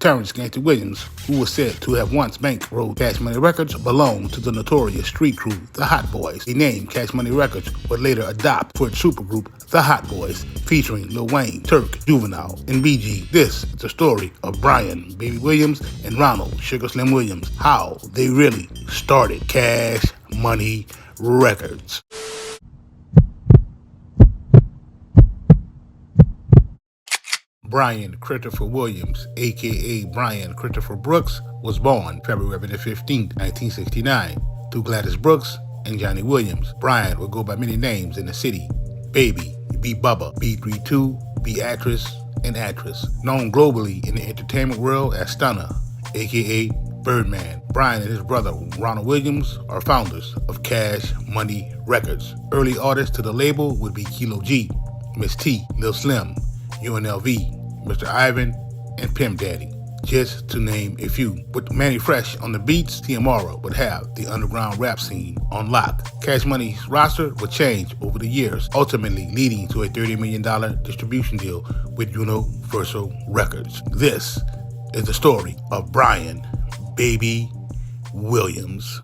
Terrence Gangster Williams, who was said to have once bankrolled Cash Money Records, belonged to the notorious street crew, the Hot Boys. The name Cash Money Records would later adopt for its supergroup, the Hot Boys, featuring Lil Wayne, Turk, Juvenile, and BG. This is the story of Brian Baby Williams and Ronald Sugar Slim Williams, how they really started Cash Money Records. Brian Christopher Williams, a.k.a. Brian Christopher Brooks, was born February 15, 1969, to Gladys Brooks and Johnny Williams. Brian would go by many names in the city: Baby, B Bubba, B32, Beatrice, and Actress. Known globally in the entertainment world as Stunner, a.k.a. Birdman. Brian and his brother Ronald Williams are founders of Cash Money Records. Early artists to the label would be Kilo G, Miss T, Lil Slim, UNLV, Mr. Ivan, and Pimp Daddy, just to name a few. With Manny Fresh on the beats, TMR would have the underground rap scene on lock. Cash Money's roster would change over the years, ultimately leading to a $30 million distribution deal with Universal Records. This is the story of Brian Baby Williams.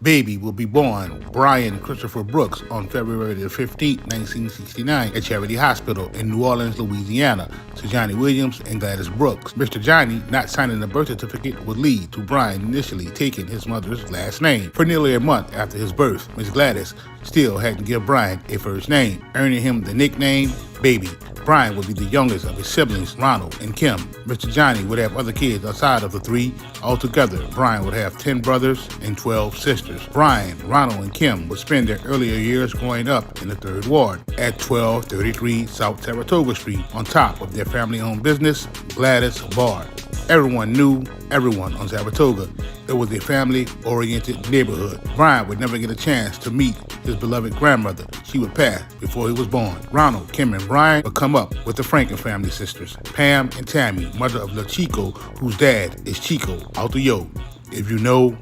Baby will be born Brian Christopher Brooks on February 15, 1969 at Charity Hospital in New Orleans, Louisiana, to Johnny Williams and Gladys Brooks. Mr. Johnny not signing a birth certificate would lead to Brian initially taking his mother's last name. For nearly a month after his birth, Miss Gladys still hadn't given Brian a first name, earning him the nickname Baby. Brian would be the youngest of his siblings, Ronald and Kim. Mr. Johnny would have other kids outside of the three. Altogether, Brian would have 10 brothers and 12 sisters. Brian, Ronald, and Kim would spend their earlier years growing up in the 3rd Ward at 1233 South Saratoga Street, on top of their family-owned business, Gladys Bar. Everyone knew everyone on Saratoga. It was a family-oriented neighborhood. Brian would never get a chance to meet his beloved grandmother. She would pass before he was born. Ronald, Kim, and Brian would come up with the Franken family sisters, Pam and Tammy, mother of Lil Chico, whose dad is Chico Alto Yo. If you know,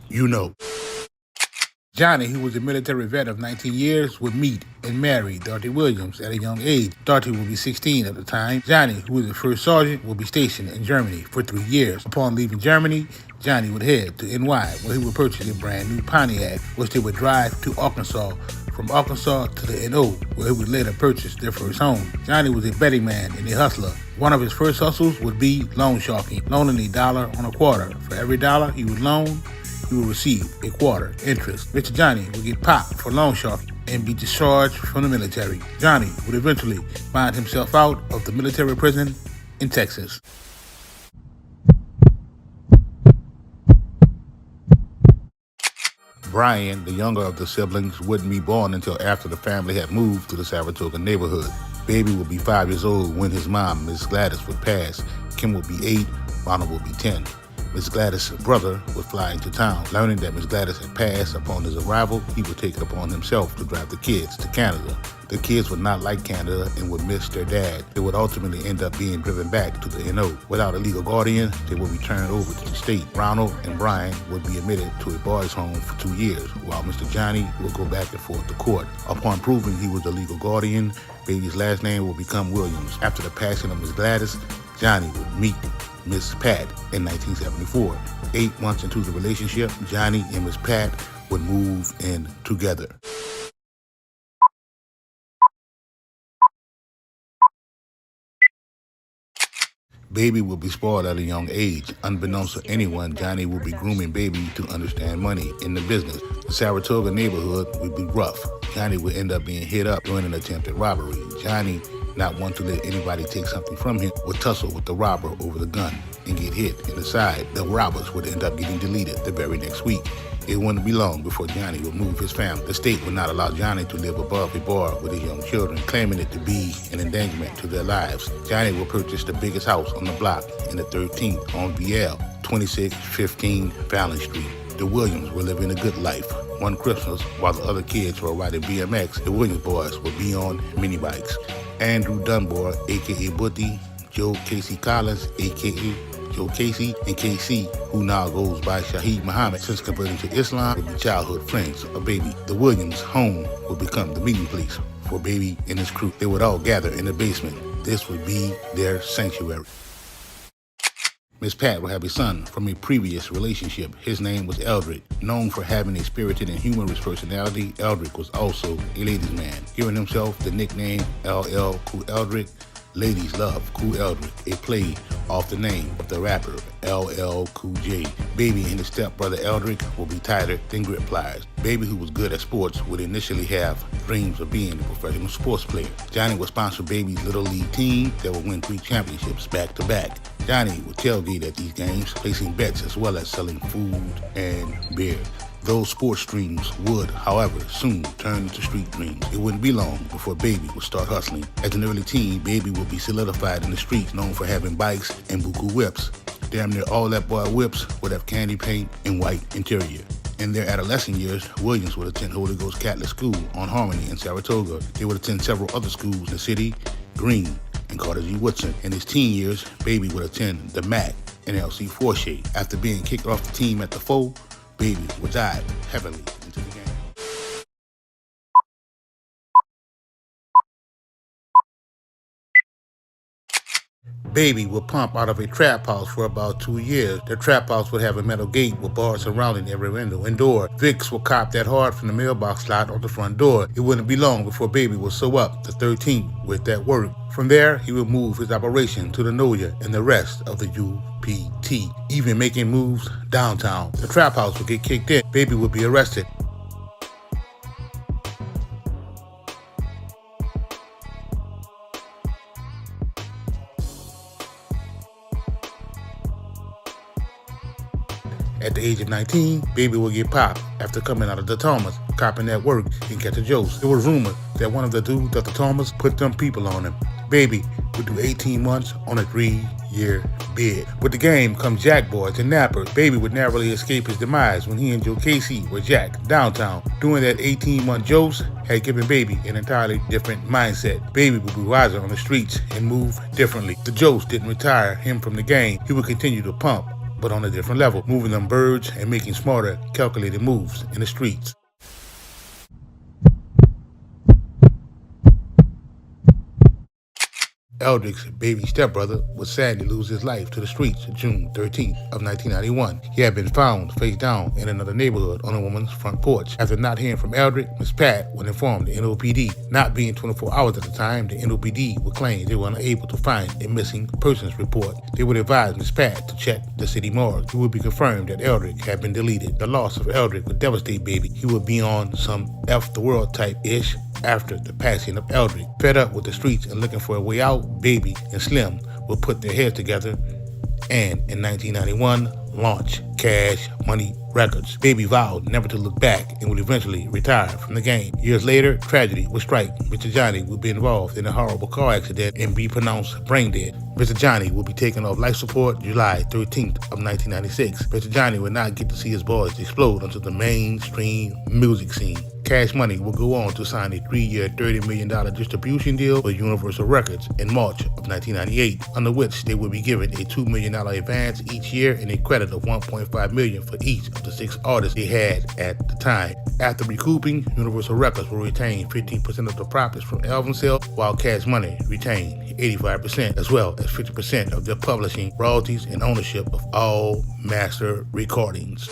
you know. Johnny, who was a military vet of 19 years, would meet and marry Dorothy Williams at a young age. Dorothy would be 16 at the time. Johnny, who was the first sergeant, would be stationed in Germany for 3 years. Upon leaving Germany, Johnny would head to NY, where he would purchase a brand new Pontiac, which they would drive to Arkansas. From Arkansas to the NO, where he would later purchase their first home. Johnny was a betting man and a hustler. One of his first hustles would be loan sharking, loaning $1 on a quarter. For every dollar he would loan, he would receive a quarter interest. Mr. Johnny would get popped for loan sharking and be discharged from the military. Johnny would eventually find himself out of the military prison in Texas. Brian, the younger of the siblings, wouldn't be born until after the family had moved to the Saratoga neighborhood. Baby would be 5 years old when his mom, Miss Gladys, would pass. Kim would be 8, Ronald would be 10. Miss Gladys' brother would fly into town. Learning that Miss Gladys had passed upon his arrival, he would take it upon himself to drive the kids to Canada. The kids would not like Canada and would miss their dad. They would ultimately end up being driven back to the NO. Without a legal guardian, they would be turned over to the state. Ronald and Brian would be admitted to a boys' home for 2 years, while Mr. Johnny would go back and forth to court. Upon proving he was the legal guardian, Baby's last name would become Williams. After the passing of Miss Gladys, Johnny would meet Miss Pat in 1974. 8 months into the relationship, Johnny and Miss Pat would move in together. Baby would be spoiled at a young age. Unbeknownst to anyone, Johnny would be grooming Baby to understand money in the business. The Saratoga neighborhood would be rough. Johnny would end up being hit up during an attempted robbery. Johnny, not wanting to let anybody take something from him, would tussle with the robber over the gun and get hit in the side. The robbers would end up getting deleted the very next week. It wouldn't be long before Johnny would move his family. The state would not allow Johnny to live above a bar with his young children, claiming it to be an endangerment to their lives. Johnny would purchase the biggest house on the block in the 13th on VL, 2615 Fallon Street. The Williams were living a good life. One Christmas, while the other kids were riding BMX, the Williams boys would be on mini bikes. Andrew Dunbar, a.k.a. Butty, Joe Casey Collins, a.k.a. Joe Casey and KC, who now goes by Shaheed Muhammad since converting to Islam, would be childhood friends of Baby. The Williams' home would become the meeting place for Baby and his crew. They would all gather in the basement. This would be their sanctuary. Miss Pat would have a son from a previous relationship. His name was Eldrick. Known for having a spirited and humorous personality, Eldrick was also a ladies' man, giving himself the nickname LL Cool Eldrick. Ladies love Cool Eldrick, a play off the name of the rapper LL Cool J. Baby and his stepbrother Eldrick will be tighter than grip pliers. Baby, who was good at sports, would initially have dreams of being a professional sports player. Johnny would sponsor Baby's little league team that would win 3 championships back to back. Johnny would tailgate at these games, placing bets as well as selling food and beer. Those sports dreams would, however, soon turn into street dreams. It wouldn't be long before Baby would start hustling. As an early teen, Baby would be solidified in the streets, known for having bikes and buku whips. Damn near all that boy whips would have candy paint and white interior. In their adolescent years, Williams would attend Holy Ghost Catholic School on Harmony in Saratoga. They would attend several other schools in the city, Green and Carter G. Woodson. In his teen years, Baby would attend the MAC and LC Forshey. After being kicked off the team at the 4, Baby would dive heavily into the game. Baby would pump out of a trap house for about 2 years. The trap house would have a metal gate with bars surrounding every window and door. Vicks would cop that hard from the mailbox slot on the front door. It wouldn't be long before Baby would sew up the 13th with that work. From there, he would move his operation to the Noya and the rest of the UPT, even making moves downtown. The trap house would get kicked in. Baby would be arrested. At the age of 19, Baby would get popped after coming out of the Thomas, copping that work in Catch a Joe's. It was rumored that one of the dudes at the Thomas put them people on him. Baby would do 18 months on a 3-year bid. With the game come jack boys and nappers. Baby would narrowly escape his demise when he and Joe Casey were jacked downtown. Doing that 18-month Joe's had given Baby an entirely different mindset. Baby would be wiser on the streets and move differently. The Joe's didn't retire him from the game. He would continue to pump, but on a different level, moving them birds and making smarter, calculated moves in the streets. Eldrick's baby stepbrother would sadly lose his life to the streets June 13th of 1991. He had been found face down in another neighborhood on a woman's front porch. After not hearing from Eldrick, Miss Pat would inform the NOPD. Not being 24 hours at the time, the NOPD would claim they were unable to find a missing persons report. They would advise Miss Pat to check the city morgue. It would be confirmed that Eldrick had been deleted. The loss of Eldrick would devastate Baby. He would be on some F the world type-ish after the passing of Eldrick. Fed up with the streets and looking for a way out, Baby and Slim would put their heads together and, in 1991, launch Cash Money Records. Baby vowed never to look back and would eventually retire from the game. Years later, tragedy would strike. Mr. Johnny would be involved in a horrible car accident and be pronounced brain dead. Mr. Johnny would be taken off life support July 13th of 1996. Mr. Johnny would not get to see his boys explode onto the mainstream music scene. Cash Money would go on to sign a 3-year, $30 million distribution deal with Universal Records in March of 1998, under which they would be given a $2 million advance each year and a credit of $1.5 million for each of the 6 artists they had at the time. After recouping, Universal Records will retain 15% of the profits from album sales, while Cash Money retained 85%, as well as 50% of their publishing, royalties, and ownership of all master recordings.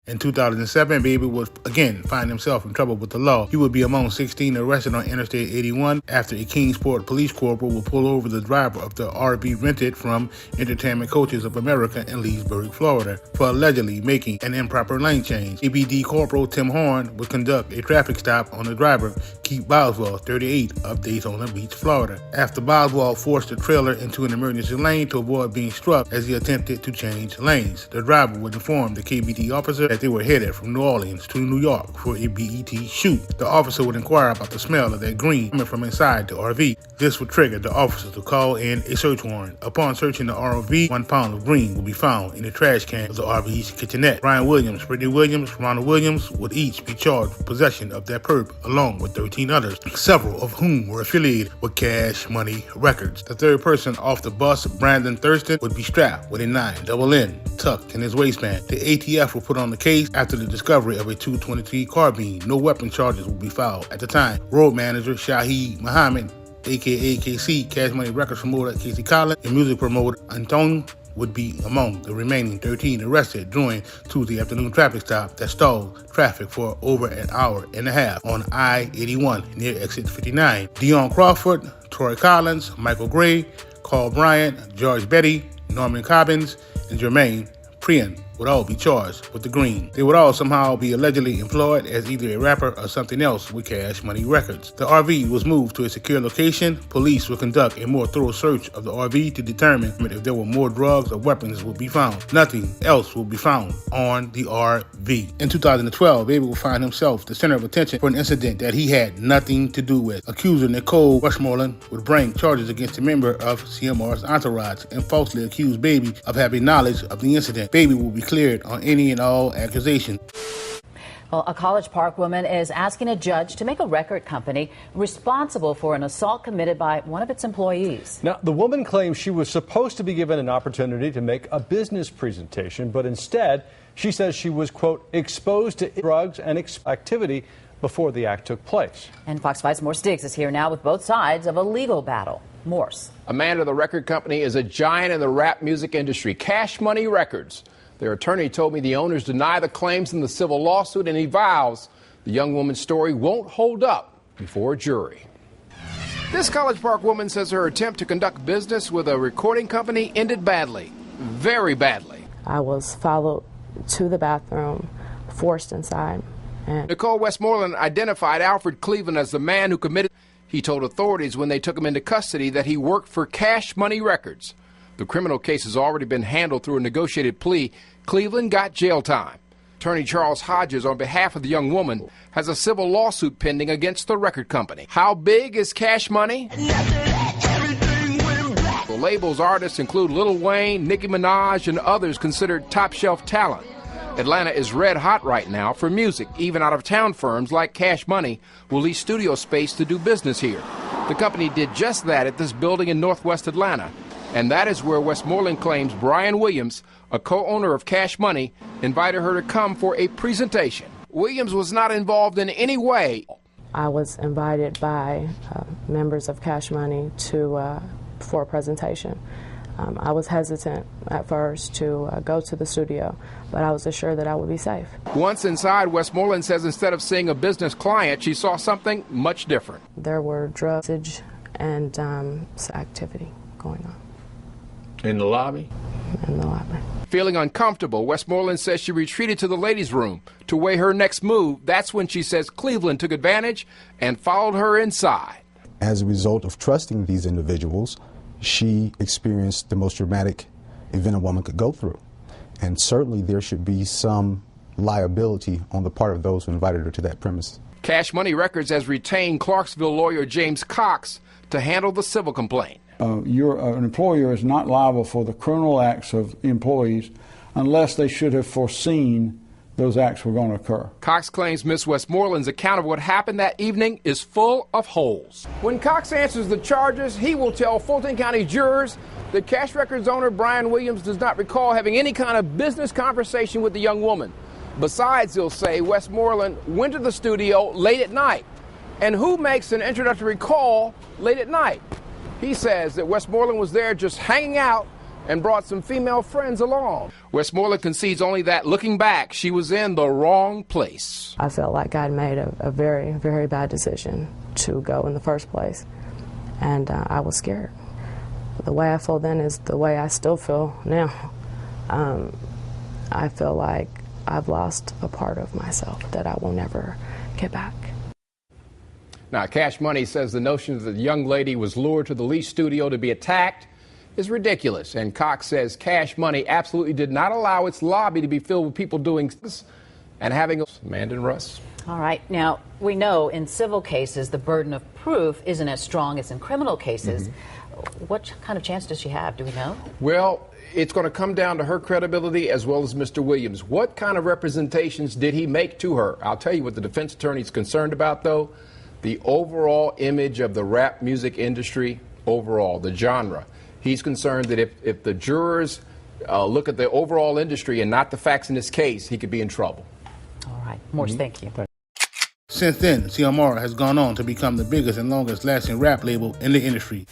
In 2007, Baby would again find himself in trouble with the law. He would be among 16 arrested on Interstate 81 after a Kingsport police corporal would pull over the driver of the RV rented from Entertainment Coaches of America in Leesburg, Florida, for allegedly making an improper lane change. ABD Corporal Tim Horn would conduct a traffic stop on the driver, Keith Boswell, 38, of Daytona Beach, Florida. After Boswell forced the trailer into an emergency lane to avoid being struck as he attempted to change lanes, the driver would inform the KBD officer that they were headed from New Orleans to New York for a BET shoot. The officer would inquire about the smell of that green coming from inside the RV. This would trigger the officer to call in a search warrant. Upon searching the RV, 1 pound of green would be found in the trash can of the RV's kitchenette. Brian Williams, Brittany Williams, Ronald Williams would each be charged with possession of that perp, along with 13 others, several of whom were affiliated with Cash Money Records. The third person off the bus, Brandon Thurston, would be strapped with a 9XX tucked in his waistband. The ATF will put on the case after the discovery of a .223 carbine. No weapon charges will be filed at the time. Road manager Shaheed Muhammad, aka KC, Cash Money Records promoter Casey Collins, and music promoter Anton would be among the remaining 13 arrested during Tuesday afternoon traffic stop that stalled traffic for over an hour and a half on I-81 near exit 59. Dion Crawford, Troy Collins, Michael Gray, Carl Bryant, George Betty, Norman Cobbins, and Jermaine Prian would all be charged with the green. They would all somehow be allegedly employed as either a rapper or something else with Cash Money Records. The RV was moved to a secure location. Police will conduct a more thorough search of the RV to determine if there were more drugs or weapons will be found. Nothing else will be found on the RV. In 2012, Baby will find himself the center of attention for an incident that he had nothing to do with. Accuser Nicole Westmoreland would bring charges against a member of CMR's entourage and falsely accuse Baby of having knowledge of the incident. Baby will be cleared on any and all accusations. Well, a College Park woman is asking a judge to make a record company responsible for an assault committed by one of its employees. Now, the woman claims she was supposed to be given an opportunity to make a business presentation, but instead, she says she was, quote, exposed to drugs and activity before the act took place. And Fox 5's Morse Diggs is here now with both sides of a legal battle. Morse. Amanda, the record company is a giant in the rap music industry, Cash Money Records. Their attorney told me the owners deny the claims in the civil lawsuit, and he vows the young woman's story won't hold up before a jury. This College Park woman says her attempt to conduct business with a recording company ended badly, very badly. I was followed to the bathroom, forced inside. And Nicole Westmoreland identified Alfred Cleveland as the man who committed. He told authorities when they took him into custody that he worked for Cash Money Records. The criminal case has already been handled through a negotiated plea. Cleveland got jail time. Attorney Charles Hodges, on behalf of the young woman, has a civil lawsuit pending against the record company. How big is Cash Money? The label's artists include Lil Wayne, Nicki Minaj, and others considered top-shelf talent. Atlanta is red hot right now for music. Even out-of-town firms like Cash Money will lease studio space to do business here. The company did just that at this building in northwest Atlanta. And that is where Westmoreland claims Brian Williams, a co-owner of Cash Money, invited her to come for a presentation. Williams was not involved in any way. I was invited by members of Cash Money for a presentation. I was hesitant at first to go to the studio, but I was assured that I would be safe. Once inside, Westmoreland says instead of seeing a business client, she saw something much different. There were drugs and activity going on. In the lobby? In the lobby. Feeling uncomfortable, Westmoreland says she retreated to the ladies' room to weigh her next move. That's when she says Cleveland took advantage and followed her inside. As a result of trusting these individuals, she experienced the most dramatic event a woman could go through. And certainly there should be some liability on the part of those who invited her to that premise. Cash Money Records has retained Clarksville lawyer James Cox to handle the civil complaint. An employer is not liable for the criminal acts of employees unless they should have foreseen those acts were going to occur. Cox claims Ms. Westmoreland's account of what happened that evening is full of holes. When Cox answers the charges, he will tell Fulton County jurors that Cash Records owner Brian Williams does not recall having any kind of business conversation with the young woman. Besides, he'll say Westmoreland went to the studio late at night. And who makes an introductory call late at night? He says that Westmoreland was there just hanging out and brought some female friends along. Westmoreland concedes only that, looking back, she was in the wrong place. I felt like I'd made a very, very bad decision to go in the first place, and I was scared. The way I felt then is the way I still feel now. I feel like I've lost a part of myself that I will never get back. Now, Cash Money says the notion that the young lady was lured to the lease studio to be attacked is ridiculous. And Cox says Cash Money absolutely did not allow its lobby to be filled with people doing this. and having Amanda and Russ. All right. Now, we know in civil cases, the burden of proof isn't as strong as in criminal cases. What kind of chance does she have? Do we know? Well, it's going to come down to her credibility as well as Mr. Williams. What kind of representations did he make to her? I'll tell you what the defense attorney is concerned about, though. The overall image of the rap music industry, overall, the genre. He's concerned that if the jurors look at the overall industry and not the facts in this case, he could be in trouble. All right. Morse, thank you. Since then, CMR has gone on to become the biggest and longest lasting rap label in the industry.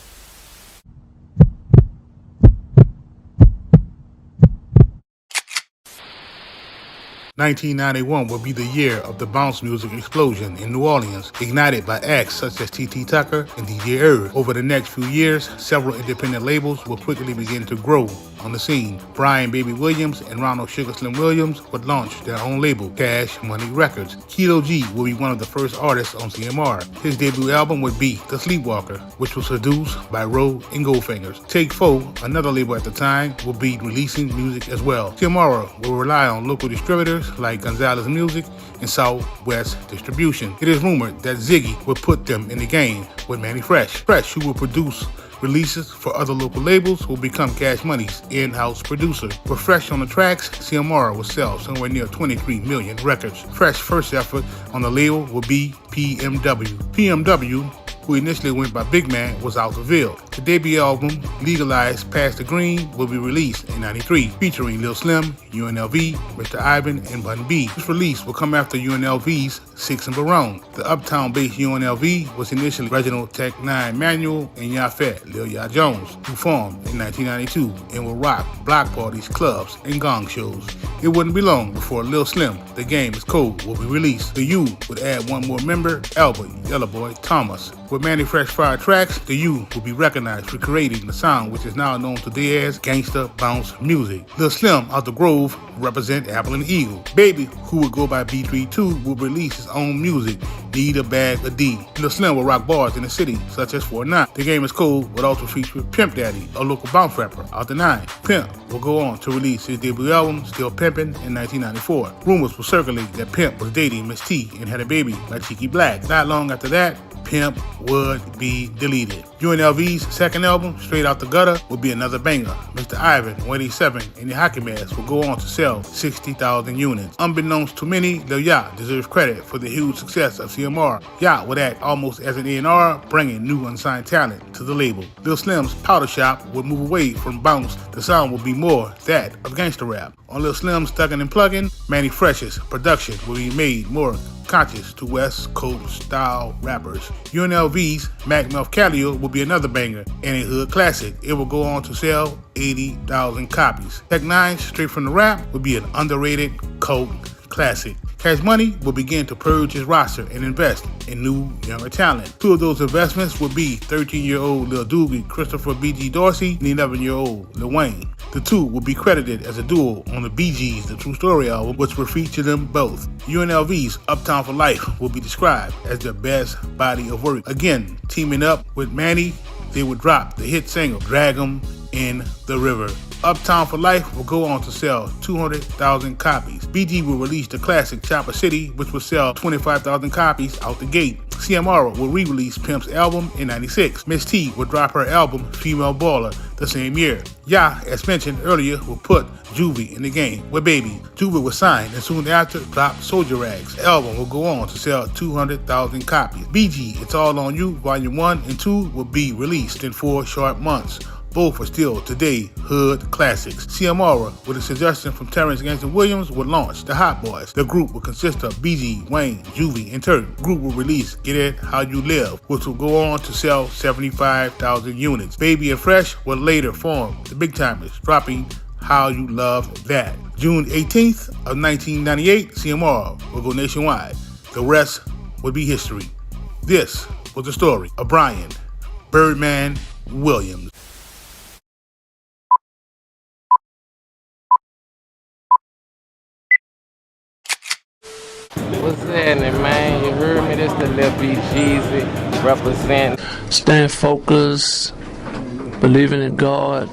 "1991 will be the year of the bounce music explosion in New Orleans, ignited by acts such as T.T. Tucker and DJ Irv. Over the next few years, several independent labels will quickly begin to grow on the scene. Brian Baby Williams and Ronald Sugar Slim Williams would launch their own label, Cash Money Records. Kilo G will be one of the first artists on CMR. His debut album would be The Sleepwalker, which was produced by Roe and Goldfingers. Take 4, another label at the time, will be releasing music as well. CMR will rely on local distributors like Gonzalez Music and Southwest Distribution. It is rumored that Ziggy will put them in the game with Manny Fresh. Fresh, who will produce releases for other local labels, will become Cash Money's in-house producer. With Fresh on the tracks, CMR will sell somewhere near 23 million records. Fresh's first effort on the label will be PMW. PMW, who initially went by Big Man, was out of Ville. The debut album, Legalized Past the Green, will be released in '93, featuring Lil Slim, UNLV, Mr. Ivan, and Bun B. This release will come after UNLV's Six and Barone. The uptown-based UNLV was initially Reginald Tech 9 Manuel and Yafet Lil Ya Jones, who formed in 1992 and will rock block parties, clubs, and gong shows. It wouldn't be long before Lil Slim, The Game is Cold, will be released. The U would add one more member, Albert Yellow Boy Thomas. With Manny Fresh Fire tracks, the U will be recognized for creating the sound which is now known today as gangsta bounce music. Lil Slim out the Grove will represent Apple and Eagle. Baby, who will go by B32, will release his own music, Need a Bag of D. Lil Slim will rock bars in the city, such as Fort 9. The Game is Cold would also feature Pimp Daddy, a local bounce rapper, out the 9. Pimp will go on to release his debut album, Still Pimpin', in 1994. Rumors will circulate that Pimp was dating Miss T and had a baby by Cheeky Black. Not long after that, Pimp would be deleted. UNLV's second album, Straight Out the Gutter, will be another banger. Mr. Ivan, 187, and the Hockey Mask will go on to sell 60,000 units. Unbeknownst to many, Lil Ya deserves credit for the huge success of CMR. Ya would act almost as an A&R, bringing new unsigned talent to the label. Lil Slim's Powder Shop would move away from bounce. The sound will be more that of gangster rap. On Lil Slim's Thuggin' and Pluggin', Manny Fresh's production will be made more conscious to West Coast style rappers. UNLV's Mac Melf Callio will be another banger and a hood classic. It will go on to sell 80,000 copies. Tech 9, Straight from the Rap, will be an underrated cult classic. Cash Money will begin to purge his roster and invest in new, younger talent. Two of those investments will be 13-year-old Lil Doobie Christopher B.G. Dorsey and 11-year-old Lil Wayne. The two will be credited as a duo on the Bee Gees' The True Story album, which will feature them both. UNLV's Uptown for Life will be described as their best body of work. Again, teaming up with Manny, they would drop the hit single, Drag 'Em in the River. Uptown for Life will go on to sell 200,000 copies. BG will release the classic Chopper City, which will sell 25,000 copies out the gate. CMR will re-release Pimp's album in '96. Miss T will drop her album Female Baller the same year. Ya, as mentioned earlier, will put Juvie in the game with Baby. Juvie was signed and soon after dropped Soldier Rags. The album will go on to sell 200,000 copies. BG, It's All On You, Volume 1 and 2 will be released in 4 short months. Both are still today hood classics. CMR, with a suggestion from Terrence Gangster Williams, would launch the Hot Boys. The group will consist of BG, Wayne, Juvie, and Turk. The group will release Get It How You Live, which will go on to sell 75,000 units. Baby and Fresh will later form the Big Timers, dropping How You Love That. June 18th of 1998, CMR will go nationwide. The rest would be history. This was the story of Brian Birdman Williams. What's happening, man? You heard me? This the Lil B Jeezy represent. Stand focused, believing in God,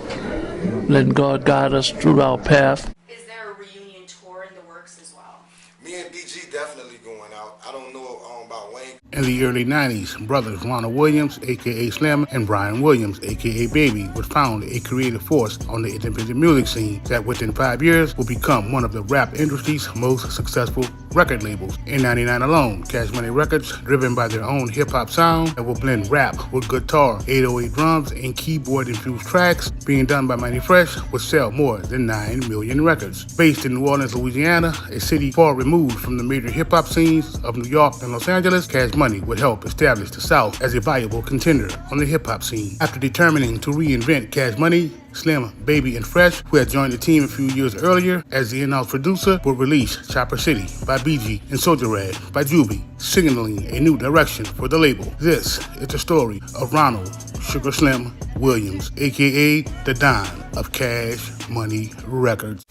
letting God guide us through our path. Is there a reunion tour? tour in the works as well? Me and BG definitely going out. I don't know about Wayne. In the early 90s, brothers Ronald Williams, a.k.a. Slim, and Brian Williams, a.k.a. Baby, would found a creative force on the independent music scene that within 5 years will become one of the rap industry's most successful record labels. In 99 alone, Cash Money Records, driven by their own hip-hop sound that will blend rap with guitar, 808 drums, and keyboard-infused tracks being done by Mighty Fresh, would sell more than 9 million records. Based in New Orleans, Louisiana, a city far removed from the major hip-hop scenes of New York and Los Angeles, Cash Money would help establish the South as a viable contender on the hip-hop scene. After determining to reinvent Cash Money, Slim, Baby, and Fresh, who had joined the team a few years earlier as the in-house producer, would release Chopper City by BG and Soldier Rag by Juby, signaling a new direction for the label. This is the story of Ronald Sugar Slim Williams, a.k.a. the Don of Cash Money Records.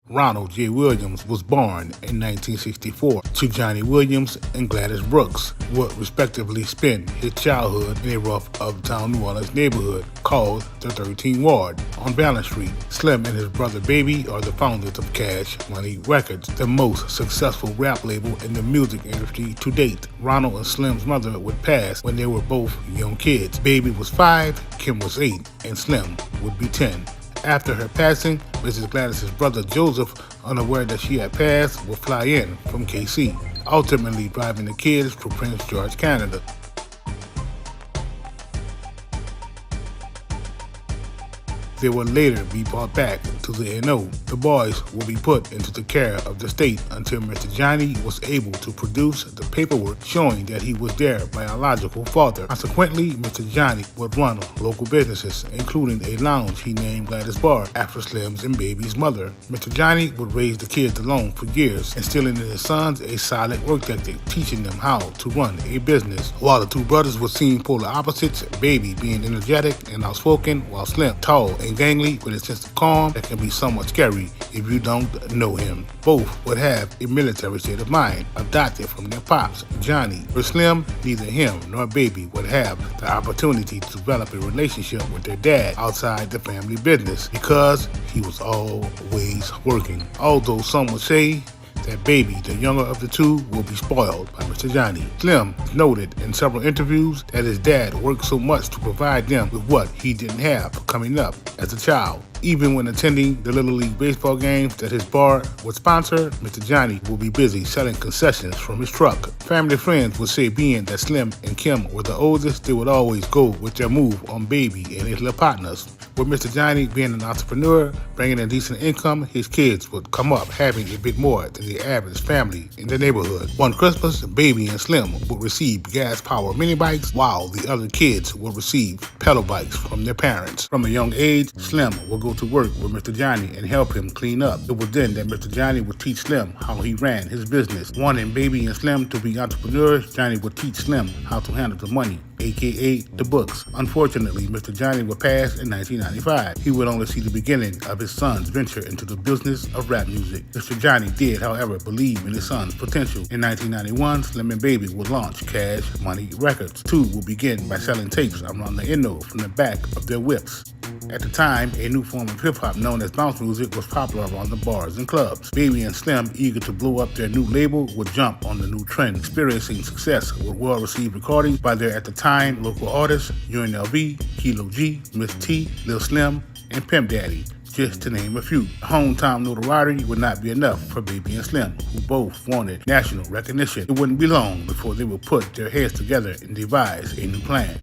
Ronald J. Williams was born in 1964 to Johnny Williams and Gladys Brooks, would respectively spend his childhood in a rough uptown New Orleans neighborhood called the 13th Ward on Balance Street. Slim and his brother Baby are the founders of Cash Money Records, the most successful rap label in the music industry to date. Ronald and Slim's mother would pass when they were both young kids. Baby was 5, Kim was 8, and Slim would be 10. After her passing, Mrs. Gladys's brother Joseph, unaware that she had passed, would fly in from KC, ultimately driving the kids to Prince George, Canada. They would later be brought back to the NO. The boys will be put into the care of the state until Mr. Johnny was able to produce the paperwork showing that he was their biological father. Consequently, Mr. Johnny would run local businesses, including a lounge he named Gladys Bar after Slim's and Baby's mother. Mr. Johnny would raise the kids alone for years, instilling in his sons a solid work ethic, teaching them how to run a business. While the two brothers would seem polar opposites, Baby being energetic and outspoken, while Slim tall and gangly with a sense of calm that can be somewhat scary if you don't know him. Both would have a military state of mind, adopted from their pops, Johnny. For Slim, neither him nor Baby would have the opportunity to develop a relationship with their dad outside the family business because he was always working. Although some would say that Baby, the younger of the two, will be spoiled by Mr. Johnny. Slim noted in several interviews that his dad worked so much to provide them with what he didn't have coming up as a child. Even when attending the Little League baseball games that his bar would sponsor, Mr. Johnny will be busy selling concessions from his truck. Family friends would say being that Slim and Kim were the oldest, they would always go with their move on Baby and his little partners. With Mr. Johnny being an entrepreneur, bringing a decent income, his kids would come up having a bit more than the average family in the neighborhood. One Christmas, Baby and Slim would receive gas-powered mini bikes, while the other kids would receive pedal bikes from their parents. From a young age, Slim would go to work with Mr. Johnny and help him clean up. It was then that Mr. Johnny would teach Slim how he ran his business. Wanting Baby and Slim to be entrepreneurs, Johnny would teach Slim how to handle the money, aka the books. Unfortunately, Mr. Johnny would pass in 1995. He would only see the beginning of his son's venture into the business of rap music. Mr. Johnny did, however, believe in his son's potential. In 1991, Slim and Baby would launch Cash Money Records. Two would begin by selling tapes around the NO from the back of their whips. At the time, a new form of hip-hop known as bounce music was popular around the bars and clubs. Baby and Slim, eager to blow up their new label, would jump on the new trend, experiencing success with well-received recordings by their, at the time, local artists, UNLV, Kilo G, Miss T, Lil Slim, and Pimp Daddy, just to name a few. Hometown notoriety would not be enough for Baby and Slim, who both wanted national recognition. It wouldn't be long before they would put their heads together and devise a new plan.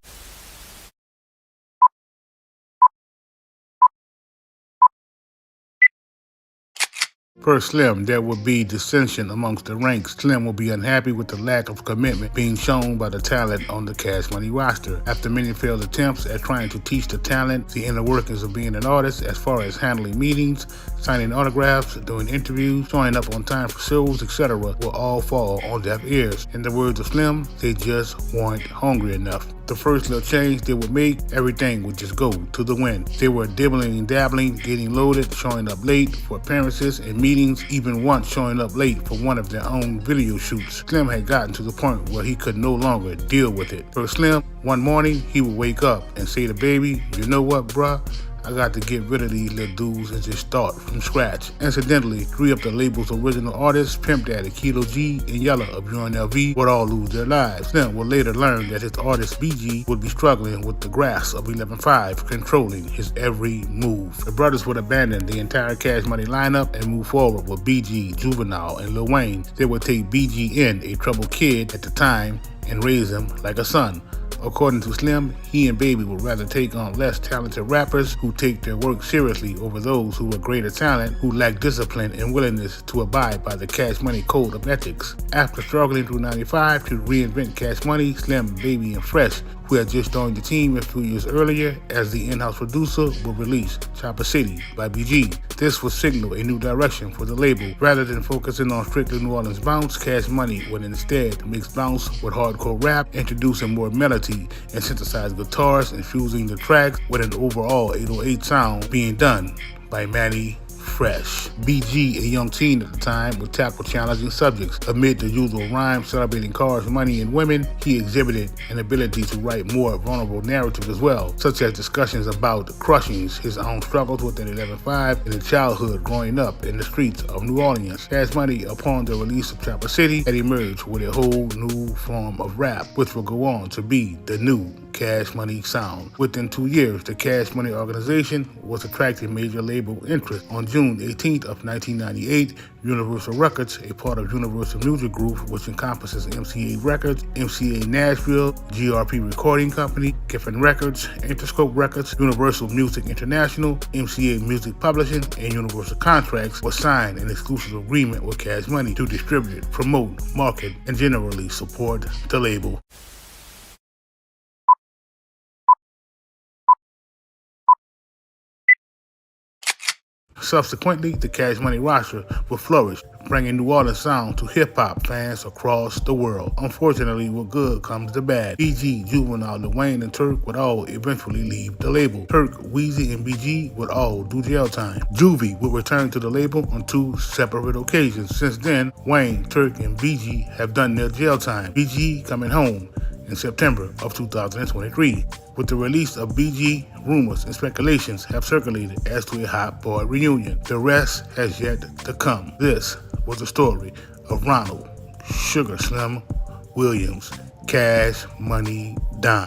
Per Slim, there would be dissension amongst the ranks. Slim will be unhappy with the lack of commitment being shown by the talent on the Cash Money roster. After many failed attempts at trying to teach the talent the inner workings of being an artist, as far as handling meetings, signing autographs, doing interviews, showing up on time for shows, etc., will all fall on deaf ears. In the words of Slim, they just weren't hungry enough. The first little change they would make, everything would just go to the wind. They were dibbling and dabbling, getting loaded, showing up late for appearances and meetings, even once showing up late for one of their own video shoots. Slim had gotten to the point where he could no longer deal with it. For Slim, one morning, he would wake up and say to Baby, "You know what, bruh? I got to get rid of these little dudes and just start from scratch." Incidentally, 3 of the label's original artists, Pimp Daddy, Kilo G, and Yella of UNLV, would all lose their lives. Slim would later learn that his artist BG would be struggling with the grasp of 11-5, controlling his every move. The brothers would abandon the entire Cash Money lineup and move forward with BG, Juvenile, and Lil Wayne. They would take BG in, a troubled kid at the time, and raise him like a son. According to Slim, he and Baby would rather take on less talented rappers who take their work seriously over those who were greater talent, who lacked discipline and willingness to abide by the Cash Money code of ethics. After struggling through 95 to reinvent Cash Money, Slim, Baby, and Fresh, who had just joined the team a few years earlier as the in-house producer, would release Chopper City by BG. This would signal a new direction for the label. Rather than focusing on strictly New Orleans bounce, Cash Money would instead mix bounce with hardcore rap, introducing more melody and synthesized guitars, infusing the tracks with an overall 808 sound being done by Manny Fresh. BG, a young teen at the time, would tackle challenging subjects. Amid the usual rhymes celebrating cars, money, and women, he exhibited an ability to write more vulnerable narratives as well, such as discussions about crushings, his own struggles with an 11-5, and his childhood growing up in the streets of New Orleans. Cash Money, upon the release of Chopper City, had emerged with a whole new form of rap, which would go on to be the new Cash Money sound. Within 2 years, the Cash Money organization was attracting major label interest. On June 18th of 1998, Universal Records, a part of Universal Music Group, which encompasses MCA Records, MCA Nashville, GRP Recording Company, Geffen Records, Interscope Records, Universal Music International, MCA Music Publishing, and Universal Contracts, was signed an exclusive agreement with Cash Money to distribute, promote, market, and generally support the label. Subsequently, the Cash Money roster would flourish, bringing New Orleans sound to hip-hop fans across the world. Unfortunately, with good comes the bad. BG, Juvenile, Lil Wayne, and Turk would all eventually leave the label. Turk, Weezy, and BG would all do jail time. Juvie would return to the label on 2 separate occasions. Since then, Wayne, Turk, and BG have done their jail time. BG coming home in September of 2023. With the release of BG, rumors and speculations have circulated as to a Hot Boy reunion. The rest has yet to come. This was the story of Ronald Sugar Slim Williams, Cash Money Don.